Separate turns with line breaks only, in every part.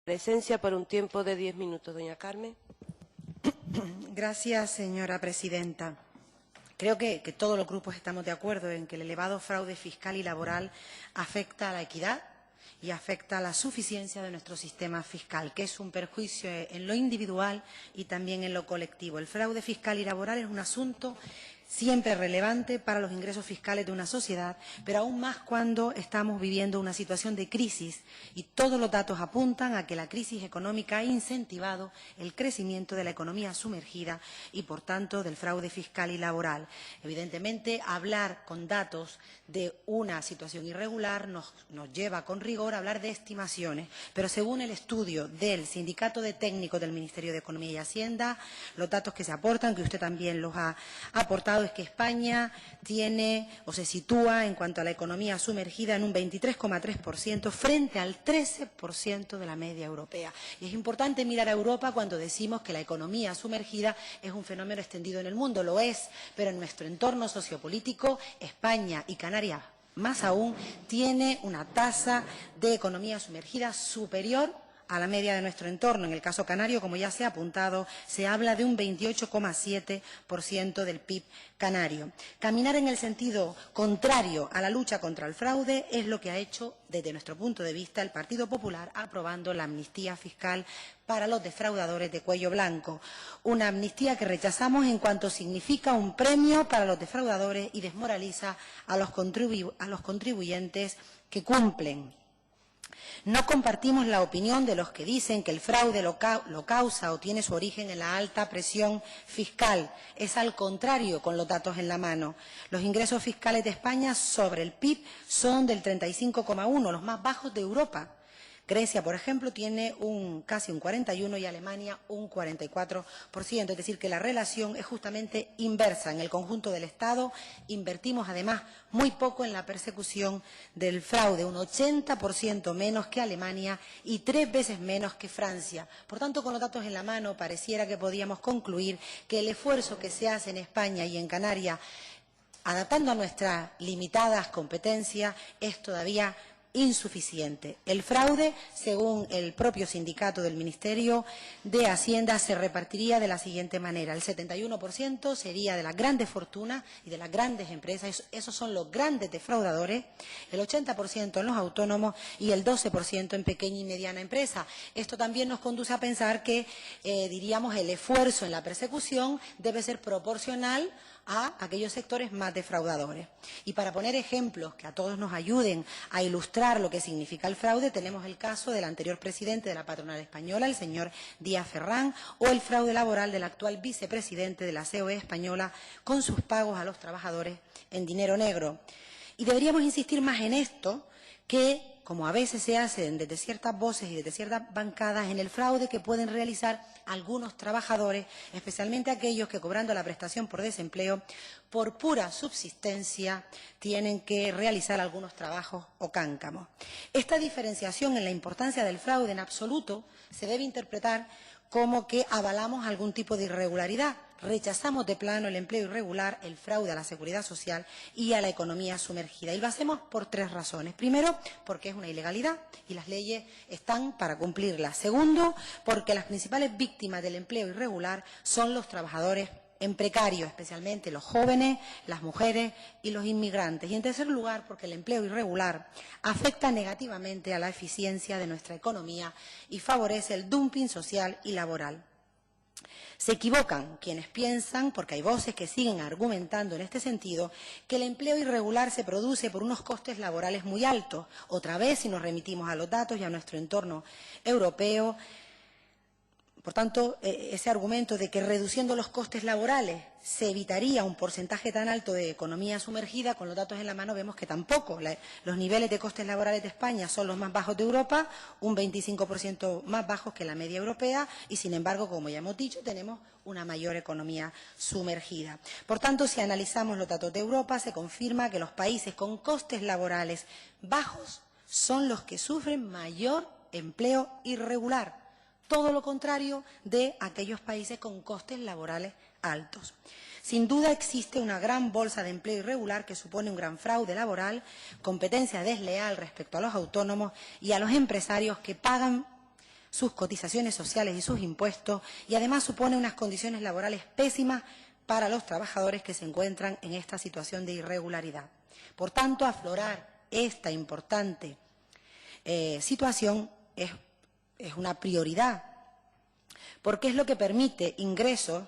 Presencia por un tiempo de 10 minutos. Doña Carmen.
Gracias, señora presidenta. Creo que todos los grupos estamos de acuerdo en que el elevado fraude fiscal y laboral afecta a la equidad y afecta a la suficiencia de nuestro sistema fiscal, que es un perjuicio en lo individual y también en lo colectivo. El fraude fiscal y laboral es un asunto siempre relevante para los ingresos fiscales de una sociedad, pero aún más cuando estamos viviendo una situación de crisis y todos los datos apuntan a que la crisis económica ha incentivado el crecimiento de la economía sumergida y, por tanto, del fraude fiscal y laboral. Evidentemente, hablar con datos de una situación irregular nos lleva con rigor a hablar de estimaciones, pero según el estudio del Sindicato de Técnicos del Ministerio de Economía y Hacienda, los datos que se aportan, que usted también los ha aportado, es que España tiene o se sitúa en cuanto a la economía sumergida en un 23,3% frente al 13% de la media europea. Y es importante mirar a Europa cuando decimos que la economía sumergida es un fenómeno extendido en el mundo. Lo es, pero en nuestro entorno sociopolítico, España y Canarias, más aún, tiene una tasa de economía sumergida superior a la media de nuestro entorno. En el caso canario, como ya se ha apuntado, se habla de un 28,7% del PIB canario. Caminar en el sentido contrario a la lucha contra el fraude es lo que ha hecho, desde nuestro punto de vista, el Partido Popular, aprobando la amnistía fiscal para los defraudadores de cuello blanco. Una amnistía que rechazamos en cuanto significa un premio para los defraudadores y desmoraliza a los contribuyentes que cumplen. No compartimos la opinión de los que dicen que el fraude lo causa o tiene su origen en la alta presión fiscal. Es al contrario, con los datos en la mano. Los ingresos fiscales de España sobre el PIB son del 35,1%, los más bajos de Europa. Grecia, por ejemplo, tiene casi un 41% y Alemania un 44%. Es decir, que la relación es justamente inversa. En el conjunto del Estado invertimos, además, muy poco en la persecución del fraude, un 80% menos que Alemania y 3 veces menos que Francia. Por tanto, con los datos en la mano, pareciera que podíamos concluir que el esfuerzo que se hace en España y en Canarias, adaptando a nuestras limitadas competencias, es todavía insuficiente. El fraude, según el propio sindicato del Ministerio de Hacienda, se repartiría de la siguiente manera. El 71% sería de las grandes fortunas y de las grandes empresas, esos son los grandes defraudadores, el 80% en los autónomos y el 12% en pequeña y mediana empresa. Esto también nos conduce a pensar que, diríamos, el esfuerzo en la persecución debe ser proporcional a aquellos sectores más defraudadores. Y para poner ejemplos que a todos nos ayuden a ilustrar lo que significa el fraude, tenemos el caso del anterior presidente de la patronal española, el señor Díaz Ferrán, o el fraude laboral del actual vicepresidente de la COE española con sus pagos a los trabajadores en dinero negro. Y deberíamos insistir más en esto que, como a veces se hace desde ciertas voces y desde ciertas bancadas, en el fraude que pueden realizar algunos trabajadores, especialmente aquellos que, cobrando la prestación por desempleo, por pura subsistencia, tienen que realizar algunos trabajos o cáncamos. Esta diferenciación en la importancia del fraude en absoluto se debe interpretar como que avalamos algún tipo de irregularidad. Rechazamos de plano el empleo irregular, el fraude a la seguridad social y a la economía sumergida. Y lo hacemos por 3 razones. Primero, porque es una ilegalidad y las leyes están para cumplirla. Segundo, porque las principales víctimas del empleo irregular son los trabajadores en precario, especialmente los jóvenes, las mujeres y los inmigrantes. Y en tercer lugar, porque el empleo irregular afecta negativamente a la eficiencia de nuestra economía y favorece el dumping social y laboral. Se equivocan quienes piensan, porque hay voces que siguen argumentando en este sentido, que el empleo irregular se produce por unos costes laborales muy altos. Otra vez, si nos remitimos a los datos y a nuestro entorno europeo, por tanto, ese argumento de que reduciendo los costes laborales se evitaría un porcentaje tan alto de economía sumergida, con los datos en la mano vemos que tampoco. Los niveles de costes laborales de España son los más bajos de Europa, un 25% más bajos que la media europea y, sin embargo, como ya hemos dicho, tenemos una mayor economía sumergida. Por tanto, si analizamos los datos de Europa, se confirma que los países con costes laborales bajos son los que sufren mayor empleo irregular. Todo lo contrario de aquellos países con costes laborales altos. Sin duda existe una gran bolsa de empleo irregular que supone un gran fraude laboral, competencia desleal respecto a los autónomos y a los empresarios que pagan sus cotizaciones sociales y sus impuestos, y además supone unas condiciones laborales pésimas para los trabajadores que se encuentran en esta situación de irregularidad. Por tanto, aflorar esta importante situación es una prioridad, porque es lo que permite ingresos.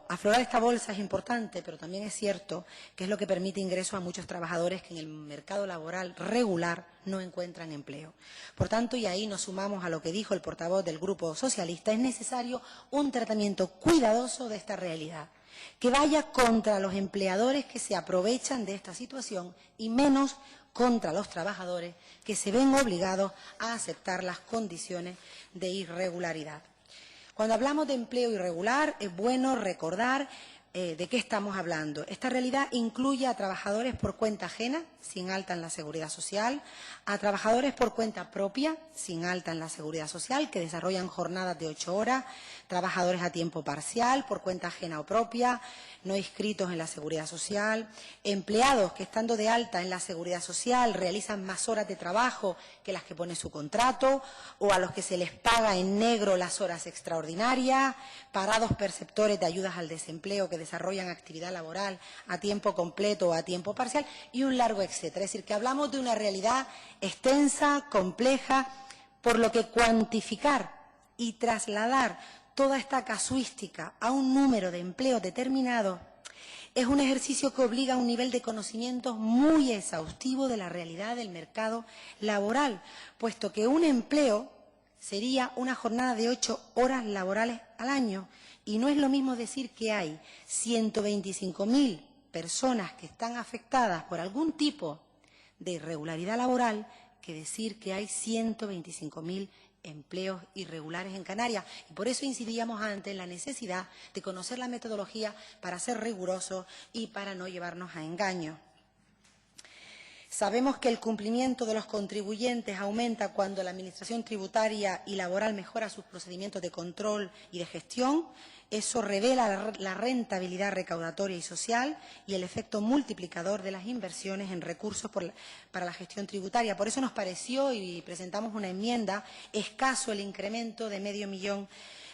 Aflorar esta bolsa es importante, pero también es cierto que es lo que permite ingresos a muchos trabajadores que en el mercado laboral regular no encuentran empleo. Por tanto, y ahí nos sumamos a lo que dijo el portavoz del Grupo Socialista, es necesario un tratamiento cuidadoso de esta realidad, que vaya contra los empleadores que se aprovechan de esta situación y menos contra los trabajadores que se ven obligados a aceptar las condiciones de irregularidad. Cuando hablamos de empleo irregular, es bueno recordar de qué estamos hablando. Esta realidad incluye a trabajadores por cuenta ajena, sin alta en la Seguridad Social, a trabajadores por cuenta propia, sin alta en la Seguridad Social, que desarrollan jornadas de 8 horas, trabajadores a tiempo parcial, por cuenta ajena o propia, no inscritos en la Seguridad Social, empleados que estando de alta en la Seguridad Social realizan más horas de trabajo que las que pone su contrato, o a los que se les paga en negro las horas extraordinarias, parados perceptores de ayudas al desempleo que desarrollan actividad laboral a tiempo completo o a tiempo parcial, y un largo etcétera. Es decir, que hablamos de una realidad extensa, compleja, por lo que cuantificar y trasladar toda esta casuística a un número de empleos determinado es un ejercicio que obliga a un nivel de conocimiento muy exhaustivo de la realidad del mercado laboral, puesto que un empleo sería una jornada de 8 horas laborales al año, y no es lo mismo decir que hay 125.000 personas que están afectadas por algún tipo de irregularidad laboral que decir que hay 125.000 empleos irregulares en Canarias. Y por eso incidíamos antes en la necesidad de conocer la metodología para ser rigurosos y para no llevarnos a engaños. Sabemos que el cumplimiento de los contribuyentes aumenta cuando la Administración tributaria y laboral mejora sus procedimientos de control y de gestión. Eso revela la rentabilidad recaudatoria y social y el efecto multiplicador de las inversiones en recursos para la gestión tributaria. Por eso nos pareció, y presentamos una enmienda, escaso el incremento de $500.000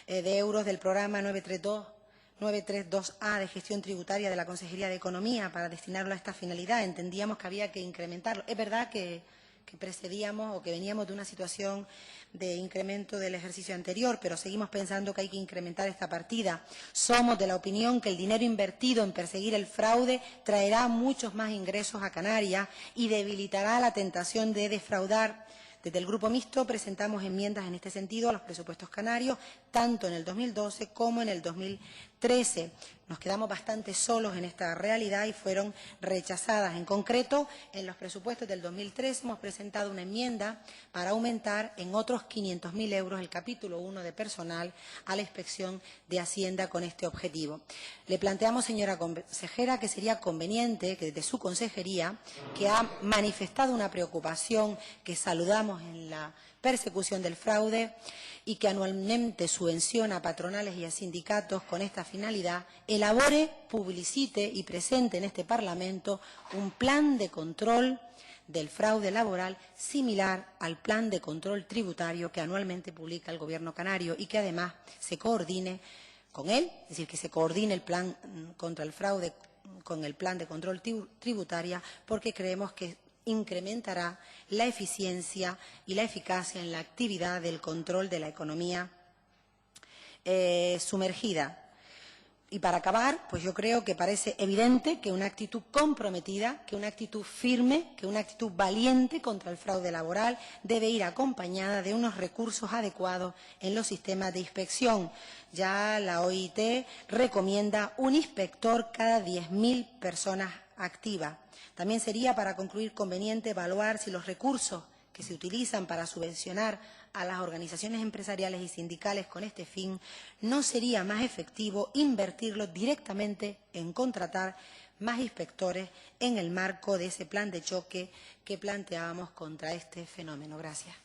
de euros del programa 932A de gestión tributaria de la Consejería de Economía para destinarlo a esta finalidad. Entendíamos que había que incrementarlo. Es verdad que precedíamos o que veníamos de una situación de incremento del ejercicio anterior, pero seguimos pensando que hay que incrementar esta partida. Somos de la opinión que el dinero invertido en perseguir el fraude traerá muchos más ingresos a Canarias y debilitará la tentación de defraudar. Desde el Grupo Mixto presentamos enmiendas en este sentido a los presupuestos canarios, tanto en el 2012 como en el 2013. Nos quedamos bastante solos en esta realidad y fueron rechazadas. En concreto, en los presupuestos del 2013 hemos presentado una enmienda para aumentar en otros 500.000 euros el capítulo 1 de personal a la Inspección de Hacienda con este objetivo. Le planteamos, señora consejera, que sería conveniente que desde su consejería, que ha manifestado una preocupación que saludamos en la persecución del fraude y que anualmente subvenciona a patronales y a sindicatos con esta finalidad, elabore, publicite y presente en este Parlamento un plan de control del fraude laboral similar al plan de control tributario que anualmente publica el Gobierno canario y que además se coordine con él, es decir, que se coordine el plan contra el fraude con el plan de control tributaria, porque creemos que incrementará la eficiencia y la eficacia en la actividad del control de la economía sumergida. Y para acabar, pues yo creo que parece evidente que una actitud comprometida, que una actitud firme, que una actitud valiente contra el fraude laboral debe ir acompañada de unos recursos adecuados en los sistemas de inspección. Ya la OIT recomienda un inspector cada 10.000 personas activas. También sería, para concluir, conveniente evaluar si los recursos que se utilizan para subvencionar a las organizaciones empresariales y sindicales con este fin, no sería más efectivo invertirlos directamente en contratar más inspectores en el marco de ese plan de choque que planteábamos contra este fenómeno. Gracias.